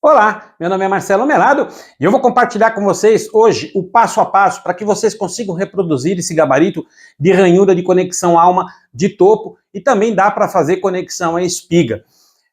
Olá, meu nome é Marcelo Melado e eu vou compartilhar com vocês hoje o passo a passo para que vocês consigam reproduzir esse gabarito de ranhura de conexão alma de topo e também dá para fazer conexão à espiga.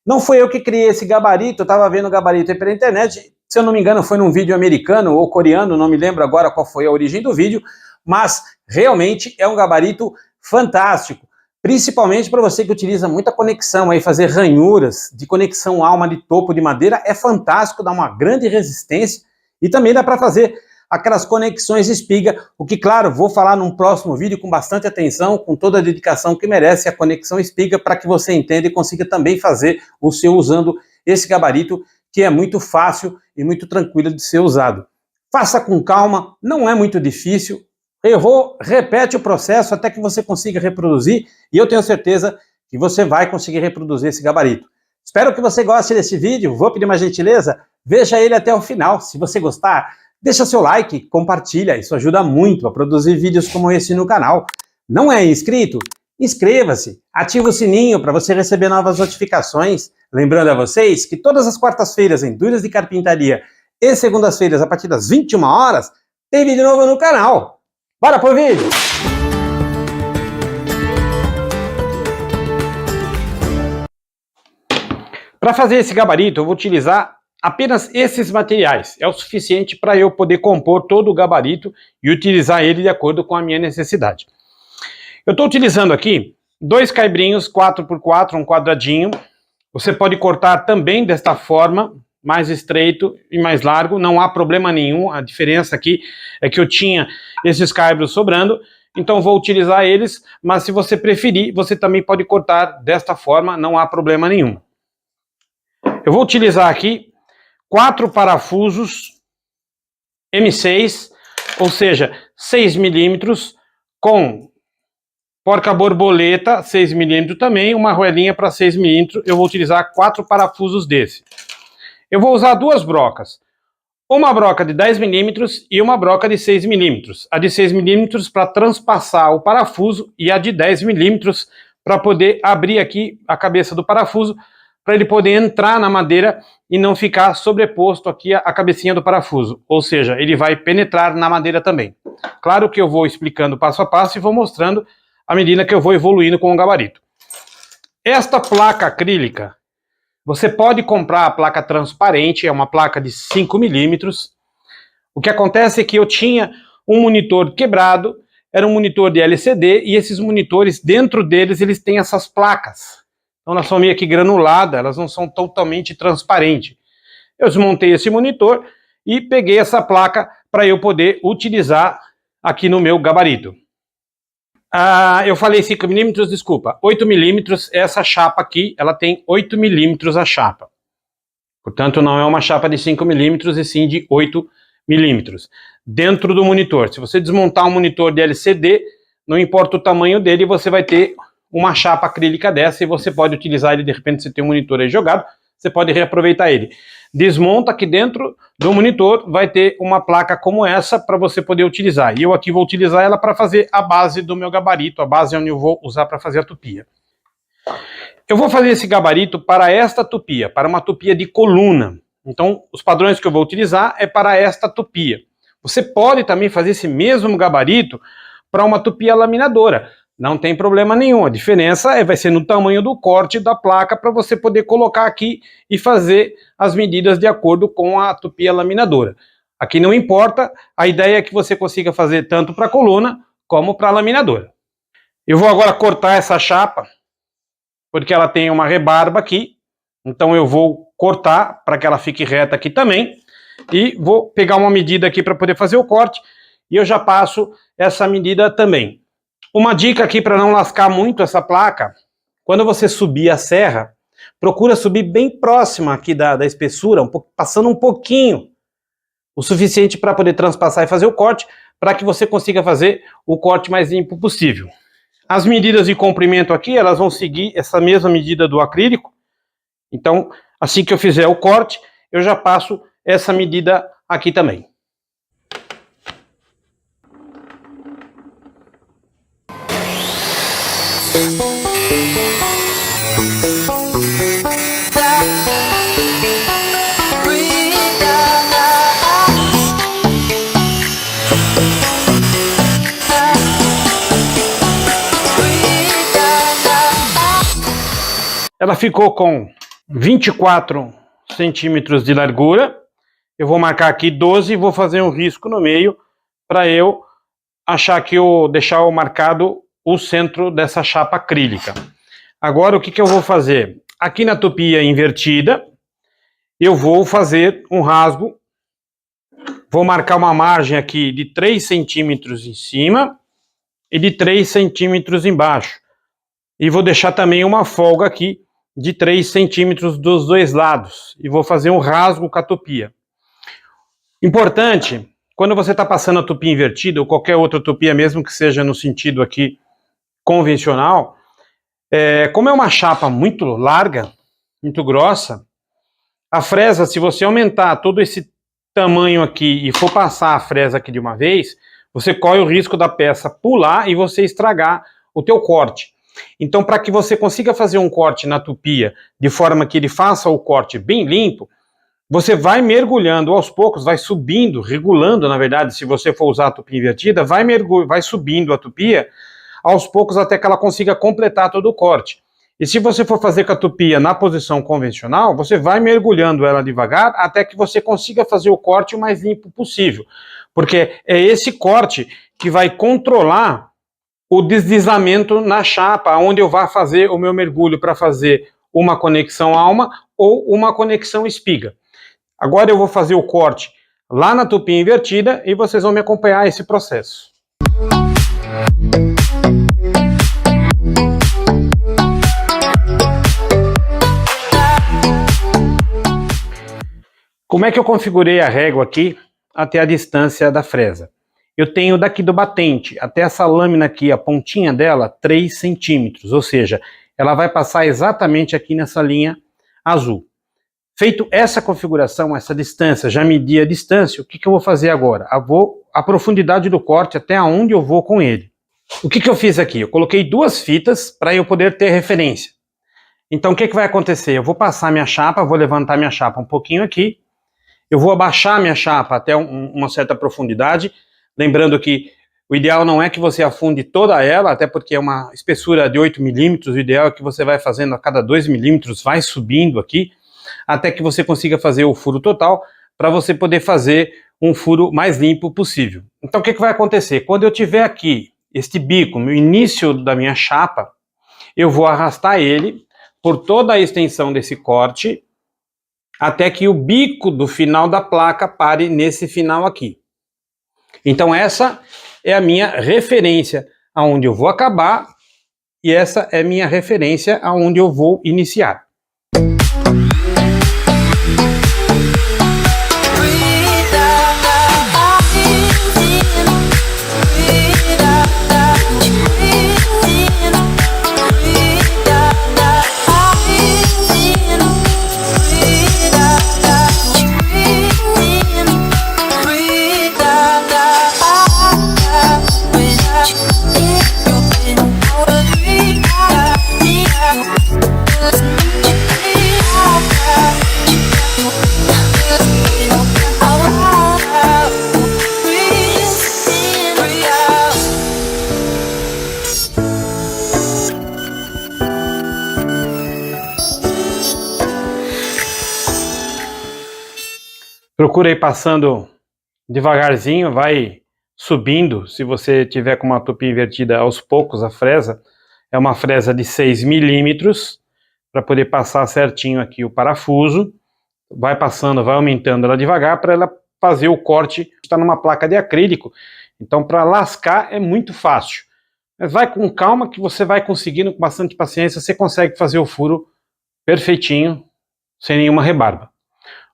Não foi eu que criei esse gabarito, eu estava vendo o gabarito aí pela internet, se eu não me engano foi num vídeo americano ou coreano, não me lembro agora qual foi a origem do vídeo, mas realmente é um gabarito fantástico. Principalmente para você que utiliza muita conexão, aí fazer ranhuras de conexão alma de topo de madeira é fantástico, dá uma grande resistência e também dá para fazer aquelas conexões espiga, o que, claro, vou falar num próximo vídeo com bastante atenção, com toda a dedicação que merece a conexão espiga, para que você entenda e consiga também fazer o seu usando esse gabarito, que é muito fácil e muito tranquilo de ser usado. Faça com calma, não é muito difícil. Errou, repete o processo até que você consiga reproduzir e eu tenho certeza que você vai conseguir reproduzir esse gabarito. Espero que você goste desse vídeo, vou pedir uma gentileza, veja ele até o final. Se você gostar, deixa seu like, compartilha, isso ajuda muito a produzir vídeos como esse no canal. Não é inscrito? Inscreva-se, ativa o sininho para você receber novas notificações. Lembrando a vocês que todas as quartas-feiras em Dúvidas de Carpintaria e segundas-feiras a partir das 21 horas tem vídeo novo no canal. Bora pro vídeo! Para fazer esse gabarito, eu vou utilizar apenas esses materiais. É o suficiente para eu poder compor todo o gabarito e utilizar ele de acordo com a minha necessidade. Eu estou utilizando aqui 2 caibrinhos 4x4, um quadradinho. Você pode cortar também desta forma, mais estreito e mais largo, não há problema nenhum. A diferença aqui é que eu tinha esses caibros sobrando, então vou utilizar eles, mas se você preferir, você também pode cortar desta forma, não há problema nenhum. Eu vou utilizar aqui 4 parafusos M6, ou seja, 6 milímetros, com porca-borboleta 6 milímetros também, uma arruelinha para 6 milímetros, eu vou utilizar 4 parafusos desse. Eu vou usar 2 brocas, uma broca de 10 milímetros e uma broca de 6 milímetros. A de 6 milímetros para transpassar o parafuso e a de 10 milímetros para poder abrir aqui a cabeça do parafuso, para ele poder entrar na madeira e não ficar sobreposto aqui a cabecinha do parafuso. Ou seja, ele vai penetrar na madeira também. Claro que eu vou explicando passo a passo e vou mostrando à medida que eu vou evoluindo com o gabarito. Esta placa acrílica, você pode comprar a placa transparente, é uma placa de 5 milímetros. O que acontece é que eu tinha um monitor quebrado, era um monitor de LCD, e esses monitores, dentro deles, eles têm essas placas. Então elas são meio que granuladas, elas não são totalmente transparentes. Eu desmontei esse monitor e peguei essa placa para eu poder utilizar aqui no meu gabarito. Eu falei 5 milímetros, desculpa, 8 milímetros, essa chapa aqui, ela tem 8 milímetros a chapa. Portanto, não é uma chapa de 5 milímetros, e sim de 8 milímetros. Dentro do monitor, se você desmontar um monitor de LCD, não importa o tamanho dele, você vai ter uma chapa acrílica dessa e você pode utilizar ele, de repente você tem um monitor aí jogado, você pode reaproveitar ele. Desmonta aqui dentro do monitor, vai ter uma placa como essa para você poder utilizar. E eu aqui vou utilizar ela para fazer a base do meu gabarito, a base onde eu vou usar para fazer a tupia. Eu vou fazer esse gabarito para esta tupia, para uma tupia de coluna. Então, os padrões que eu vou utilizar é para esta tupia. Você pode também fazer esse mesmo gabarito para uma tupia laminadora. Não tem problema nenhum, a diferença vai ser no tamanho do corte da placa para você poder colocar aqui e fazer as medidas de acordo com a tupia laminadora. Aqui não importa, a ideia é que você consiga fazer tanto para a coluna como para a laminadora. Eu vou agora cortar essa chapa, porque ela tem uma rebarba aqui, então eu vou cortar para que ela fique reta aqui também, e vou pegar uma medida aqui para poder fazer o corte, e eu já passo essa medida também. Uma dica aqui para não lascar muito essa placa, quando você subir a serra, procura subir bem próxima aqui da espessura, passando um pouquinho, o suficiente para poder transpassar e fazer o corte, para que você consiga fazer o corte mais limpo possível. As medidas de comprimento aqui, elas vão seguir essa mesma medida do acrílico, então assim que eu fizer o corte, eu já passo essa medida aqui também. Breathe. Ela ficou com 24 centímetros de largura. Eu vou marcar aqui 12 e vou fazer um risco no meio para eu achar que eu deixar marcado o centro dessa chapa acrílica. Agora o que eu vou fazer? Aqui na tupia invertida, eu vou fazer um rasgo. Vou marcar uma margem aqui de 3 centímetros em cima e de 3 centímetros embaixo. E vou deixar também uma folga aqui de 3 centímetros dos dois lados. E vou fazer um rasgo com a tupia. Importante, quando você está passando a tupia invertida, ou qualquer outra tupia, mesmo que seja no sentido aqui convencional, como é uma chapa muito larga, muito grossa, a fresa, se você aumentar todo esse tamanho aqui e for passar a fresa aqui de uma vez, você corre o risco da peça pular e você estragar o teu corte. Então, para que você consiga fazer um corte na tupia de forma que ele faça o corte bem limpo, você vai mergulhando aos poucos, vai subindo, regulando, na verdade, se você for usar a tupia invertida, vai subindo a tupia aos poucos até que ela consiga completar todo o corte. E se você for fazer com a tupia na posição convencional, você vai mergulhando ela devagar até que você consiga fazer o corte o mais limpo possível. Porque é esse corte que vai controlar o deslizamento na chapa, onde eu vou fazer o meu mergulho para fazer uma conexão alma ou uma conexão espiga. Agora eu vou fazer o corte lá na tupia invertida e vocês vão me acompanhar esse processo. Como é que eu configurei a régua aqui até a distância da fresa? Eu tenho daqui do batente até essa lâmina aqui, a pontinha dela, 3 centímetros, ou seja, ela vai passar exatamente aqui nessa linha azul. Feito essa configuração, essa distância, já medi a distância, o que eu vou fazer agora? A profundidade do corte até onde eu vou com ele. O que eu fiz aqui? Eu coloquei 2 fitas para eu poder ter referência. Então o que vai acontecer? Eu vou passar minha chapa, vou levantar minha chapa um pouquinho aqui, eu vou abaixar minha chapa até uma certa profundidade, lembrando que o ideal não é que você afunde toda ela, até porque é uma espessura de 8 milímetros, o ideal é que você vai fazendo a cada 2 milímetros, vai subindo aqui, até que você consiga fazer o furo total, para você poder fazer um furo mais limpo possível. Então o que vai acontecer? Quando eu tiver aqui este bico no início da minha chapa, eu vou arrastar ele por toda a extensão desse corte, até que o bico do final da placa pare nesse final aqui. Então essa é a minha referência aonde eu vou acabar e essa é a minha referência aonde eu vou iniciar. Procura ir passando devagarzinho, vai subindo. Se você tiver com uma tupia invertida aos poucos, a fresa é uma fresa de 6 milímetros, para poder passar certinho aqui o parafuso. Vai passando, vai aumentando ela devagar para ela fazer o corte. Está numa placa de acrílico, então para lascar é muito fácil. Mas vai com calma que você vai conseguindo, com bastante paciência, você consegue fazer o furo perfeitinho, sem nenhuma rebarba.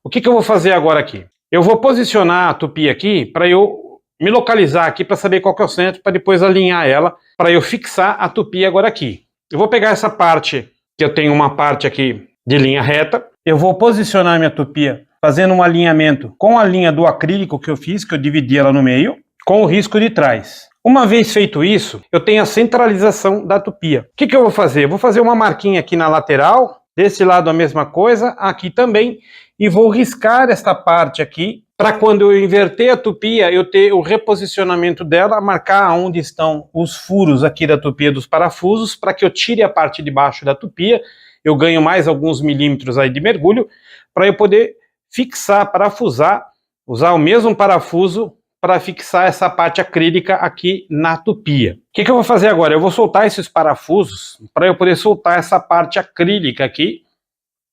O que eu vou fazer agora aqui? Eu vou posicionar a tupia aqui para eu me localizar aqui para saber qual que é o centro, para depois alinhar ela, para eu fixar a tupia agora aqui. Eu vou pegar essa parte, que eu tenho uma parte aqui de linha reta, eu vou posicionar minha tupia fazendo um alinhamento com a linha do acrílico que eu fiz, que eu dividi ela no meio, com o risco de trás. Uma vez feito isso, eu tenho a centralização da tupia. O que eu vou fazer? Eu vou fazer uma marquinha aqui na lateral, desse lado a mesma coisa, aqui também, e vou riscar esta parte aqui, para quando eu inverter a tupia, eu ter o reposicionamento dela, marcar onde estão os furos aqui da tupia dos parafusos, para que eu tire a parte de baixo da tupia eu ganho mais alguns milímetros aí de mergulho, para eu poder fixar, parafusar, usar o mesmo parafuso para fixar essa parte acrílica aqui na tupia. O que eu vou fazer agora? Eu vou soltar esses parafusos para eu poder soltar essa parte acrílica aqui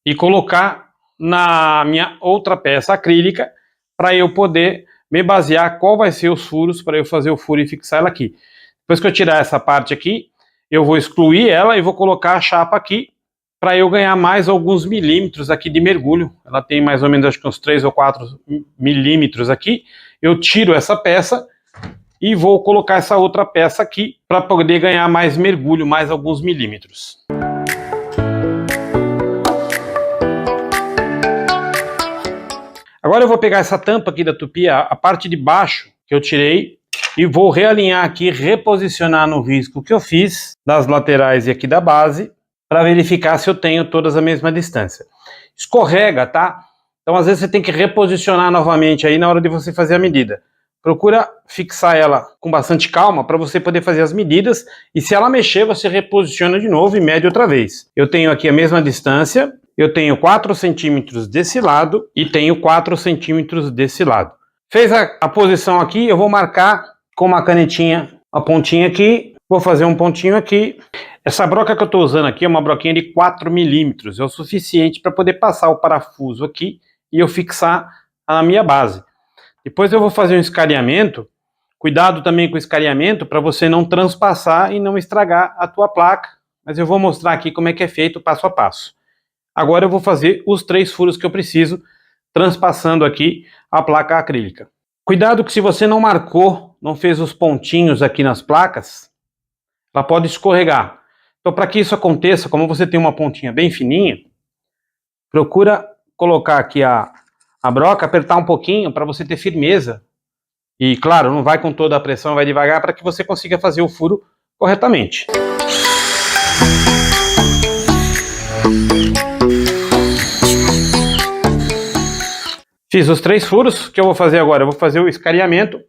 e colocar na minha outra peça acrílica para eu poder me basear qual vai ser os furos para eu fazer o furo e fixar ela aqui. Depois que eu tirar essa parte aqui, eu vou excluir ela e vou colocar a chapa aqui para eu ganhar mais alguns milímetros aqui de mergulho. Ela tem mais ou menos, acho que uns 3 ou 4 milímetros aqui. Eu tiro essa peça e vou colocar essa outra peça aqui para poder ganhar mais mergulho, mais alguns milímetros. Agora eu vou pegar essa tampa aqui da tupia, a parte de baixo que eu tirei, e vou realinhar aqui, reposicionar no risco que eu fiz, das laterais e aqui da base, para verificar se eu tenho todas a mesma distância. Escorrega, tá? Então às vezes você tem que reposicionar novamente aí na hora de você fazer a medida. Procura fixar ela com bastante calma para você poder fazer as medidas, e se ela mexer você reposiciona de novo e mede outra vez. Eu tenho aqui a mesma distância, eu tenho 4 centímetros desse lado e tenho 4 centímetros desse lado. Fez a posição aqui, eu vou marcar com uma canetinha a pontinha aqui, vou fazer um pontinho aqui. Essa broca que eu estou usando aqui é uma broquinha de 4 milímetros, é o suficiente para poder passar o parafuso aqui e eu fixar a minha base. Depois eu vou fazer um escaneamento, cuidado também com o escaneamento para você não transpassar e não estragar a tua placa, mas eu vou mostrar aqui como é que é feito passo a passo. Agora eu vou fazer os 3 furos que eu preciso, transpassando aqui a placa acrílica. Cuidado que se você não marcou, não fez os pontinhos aqui nas placas, ela pode escorregar. Então para que isso aconteça, como você tem uma pontinha bem fininha, procura colocar aqui a broca, apertar um pouquinho para você ter firmeza. E claro, não vai com toda a pressão, vai devagar para que você consiga fazer o furo corretamente. Fiz os 3 furos, o que eu vou fazer agora? Eu vou fazer o escaneamento,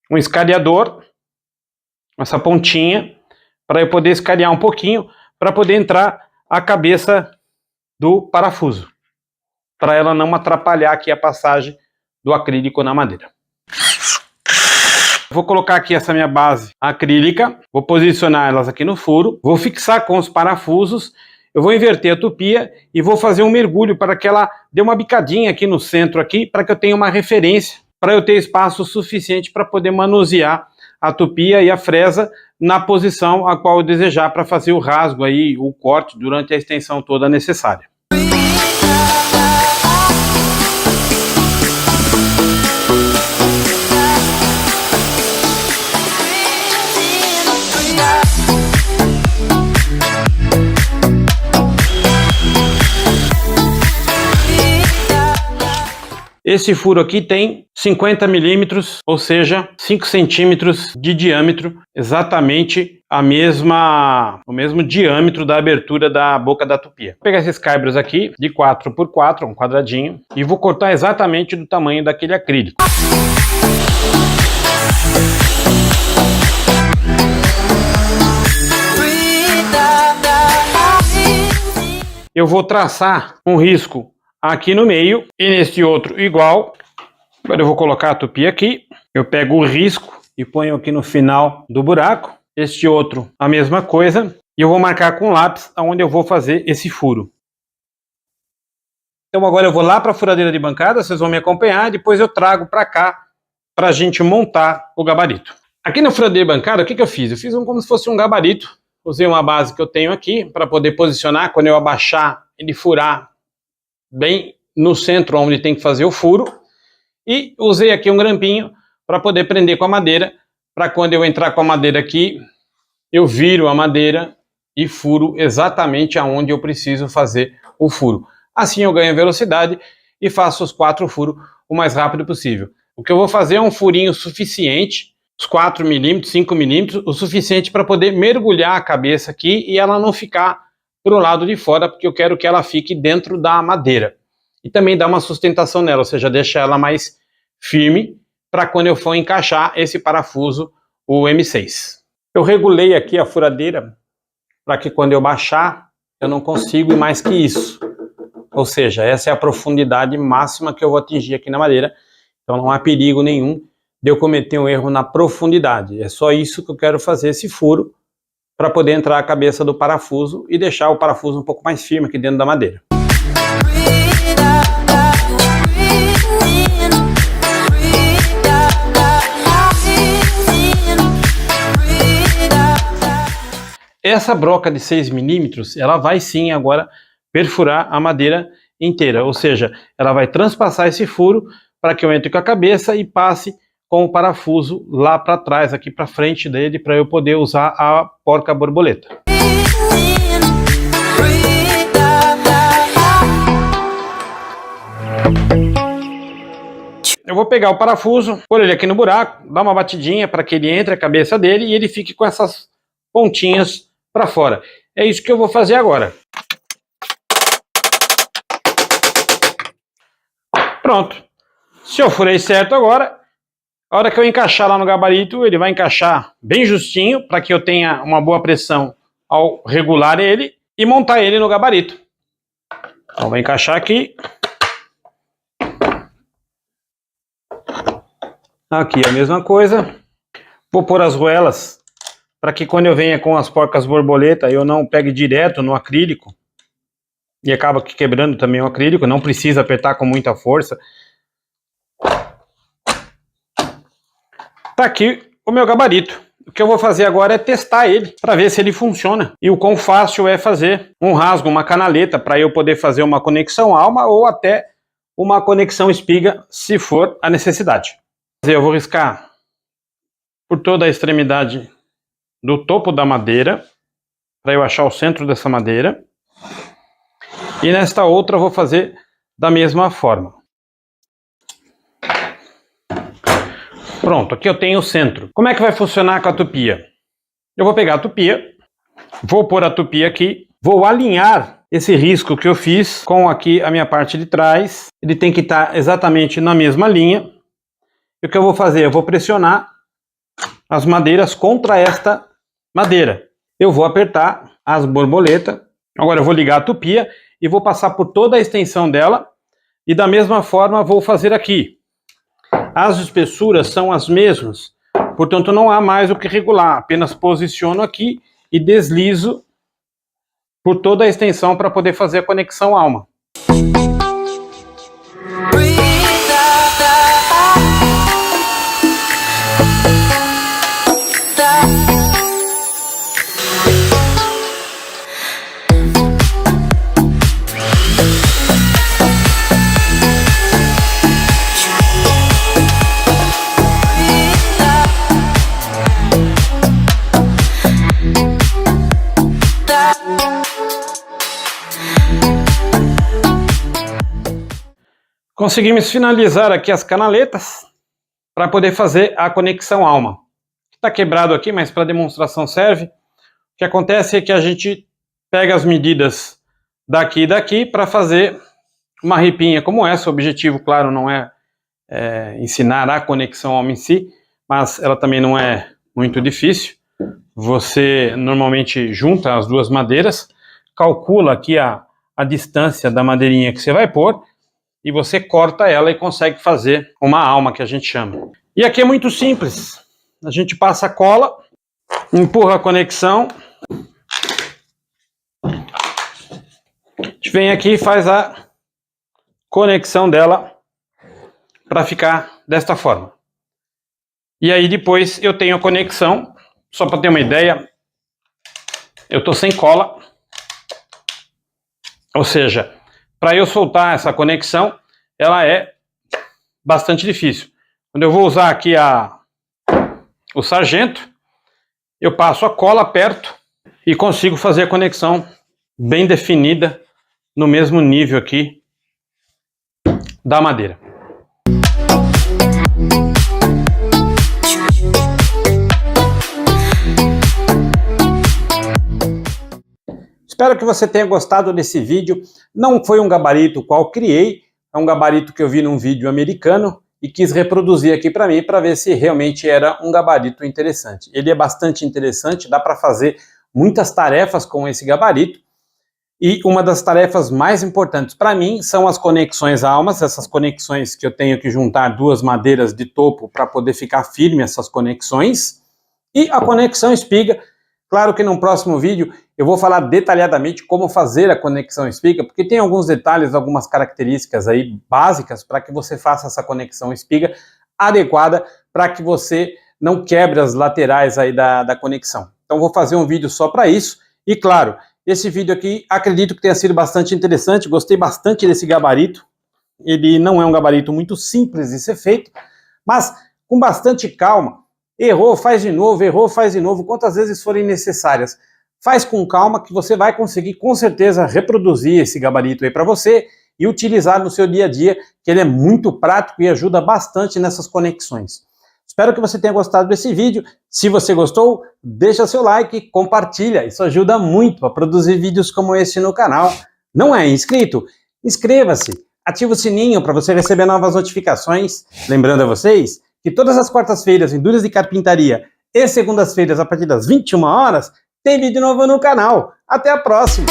um escaneador, essa pontinha, para eu poder escanear um pouquinho, para poder entrar a cabeça do parafuso, para ela não atrapalhar aqui a passagem do acrílico na madeira. Vou colocar aqui essa minha base acrílica, vou posicionar elas aqui no furo, vou fixar com os parafusos. Eu vou inverter a tupia e vou fazer um mergulho para que ela dê uma bicadinha aqui no centro aqui, para que eu tenha uma referência, para eu ter espaço suficiente para poder manusear a tupia e a fresa na posição a qual eu desejar para fazer o rasgo aí, o corte durante a extensão toda necessária. Esse furo aqui tem 50 milímetros, ou seja, 5 centímetros de diâmetro, exatamente o mesmo diâmetro da abertura da boca da tupia. Vou pegar esses caibros aqui, de 4 por 4, um quadradinho, e vou cortar exatamente do tamanho daquele acrílico. Eu vou traçar um risco aqui no meio e neste outro igual. Agora eu vou colocar a tupia aqui, eu pego o risco e ponho aqui no final do buraco. Este outro a mesma coisa, e eu vou marcar com lápis aonde eu vou fazer esse furo. Então agora eu vou lá para a furadeira de bancada, vocês vão me acompanhar, depois eu trago para cá para a gente montar o gabarito. Aqui na furadeira de bancada, o que eu fiz? Eu fiz como se fosse um gabarito, usei uma base que eu tenho aqui para poder posicionar quando eu abaixar ele furar bem no centro onde tem que fazer o furo, e usei aqui um grampinho para poder prender com a madeira, para quando eu entrar com a madeira aqui, eu viro a madeira e furo exatamente aonde eu preciso fazer o furo. Assim eu ganho velocidade e faço os 4 furos o mais rápido possível. O que eu vou fazer é um furinho suficiente, os 4 milímetros, 5 milímetros, o suficiente para poder mergulhar a cabeça aqui e ela não ficar para o lado de fora, porque eu quero que ela fique dentro da madeira. E também dar uma sustentação nela, ou seja, deixar ela mais firme para quando eu for encaixar esse parafuso, o M6. Eu regulei aqui a furadeira para que quando eu baixar, eu não consigo ir mais que isso. Ou seja, essa é a profundidade máxima que eu vou atingir aqui na madeira. Então não há perigo nenhum de eu cometer um erro na profundidade. É só isso que eu quero fazer, esse furo, para poder entrar a cabeça do parafuso e deixar o parafuso um pouco mais firme aqui dentro da madeira. Essa broca de 6 milímetros, ela vai sim agora perfurar a madeira inteira, ou seja, ela vai transpassar esse furo para que eu entre com a cabeça e passe com o parafuso lá para trás, aqui para frente dele, para eu poder usar a porca borboleta. Eu vou pegar o parafuso, pôr ele aqui no buraco, dar uma batidinha para que ele entre a cabeça dele e ele fique com essas pontinhas para fora. É isso que eu vou fazer agora. Pronto. Se eu furei certo agora, a hora que eu encaixar lá no gabarito, ele vai encaixar bem justinho para que eu tenha uma boa pressão ao regular ele e montar ele no gabarito. Então vou encaixar aqui. Aqui a mesma coisa. Vou pôr as ruelas para que quando eu venha com as porcas borboleta eu não pegue direto no acrílico e acaba quebrando também o acrílico. Não precisa apertar com muita força. Tá aqui o meu gabarito. O que eu vou fazer agora é testar ele para ver se ele funciona e o quão fácil é fazer um rasgo, uma canaleta, para eu poder fazer uma conexão alma ou até uma conexão espiga, se for a necessidade. Eu vou riscar por toda a extremidade do topo da madeira, para eu achar o centro dessa madeira. E nesta outra eu vou fazer da mesma forma. Pronto, aqui eu tenho o centro. Como é que vai funcionar com a tupia? Eu vou pegar a tupia, vou pôr a tupia aqui, vou alinhar esse risco que eu fiz com aqui a minha parte de trás. Ele tem que estar exatamente na mesma linha. E o que eu vou fazer? Eu vou pressionar as madeiras contra esta madeira. Eu vou apertar as borboletas. Agora eu vou ligar a tupia e vou passar por toda a extensão dela. E da mesma forma vou fazer aqui. As espessuras são as mesmas, portanto não há mais o que regular. Apenas posiciono aqui e deslizo por toda a extensão para poder fazer a conexão alma. Conseguimos finalizar aqui as canaletas para poder fazer a conexão alma. Está quebrado aqui, mas para demonstração serve. O que acontece é que a gente pega as medidas daqui e daqui para fazer uma ripinha como essa. O objetivo, claro, não é ensinar a conexão alma em si, mas ela também não é muito difícil. Você normalmente junta as duas madeiras, calcula aqui a distância da madeirinha que você vai pôr, e você corta ela e consegue fazer uma alma, que a gente chama. E aqui é muito simples. A gente passa a cola, empurra a conexão. A gente vem aqui e faz a conexão dela para ficar desta forma. E aí depois eu tenho a conexão, só para ter uma ideia, eu estou sem cola. Ou seja, para eu soltar essa conexão, ela é bastante difícil. Quando eu vou usar aqui o sargento, eu passo a cola perto e consigo fazer a conexão bem definida no mesmo nível aqui da madeira. Espero que você tenha gostado desse vídeo. Não foi um gabarito qual criei, é um gabarito que eu vi num vídeo americano e quis reproduzir aqui para mim para ver se realmente era um gabarito interessante. Ele é bastante interessante, dá para fazer muitas tarefas com esse gabarito E uma das tarefas mais importantes para mim são as conexões almas, essas conexões que eu tenho que juntar duas madeiras de topo para poder ficar firme essas conexões. E a conexão espiga. Claro que no próximo vídeo eu vou falar detalhadamente como fazer a conexão espiga, porque tem alguns detalhes, algumas características aí básicas para que você faça essa conexão espiga adequada para que você não quebre as laterais aí da conexão. Então vou fazer um vídeo só para isso. E claro, esse vídeo aqui acredito que tenha sido bastante interessante, gostei bastante desse gabarito. Ele não é um gabarito muito simples de ser feito, mas com bastante calma. Errou, faz de novo, quantas vezes forem necessárias. Faz com calma que você vai conseguir com certeza reproduzir esse gabarito aí para você e utilizar no seu dia a dia, que ele é muito prático e ajuda bastante nessas conexões. Espero que você tenha gostado desse vídeo. Se você gostou, deixa seu like e compartilha. Isso ajuda muito a produzir vídeos como esse no canal. Não é inscrito? Inscreva-se, ativa o sininho para você receber novas notificações. Lembrando a vocês que todas as quartas-feiras em Dúvidas de Carpintaria e segundas-feiras a partir das 21 horas tem vídeo novo no canal. Até a próxima!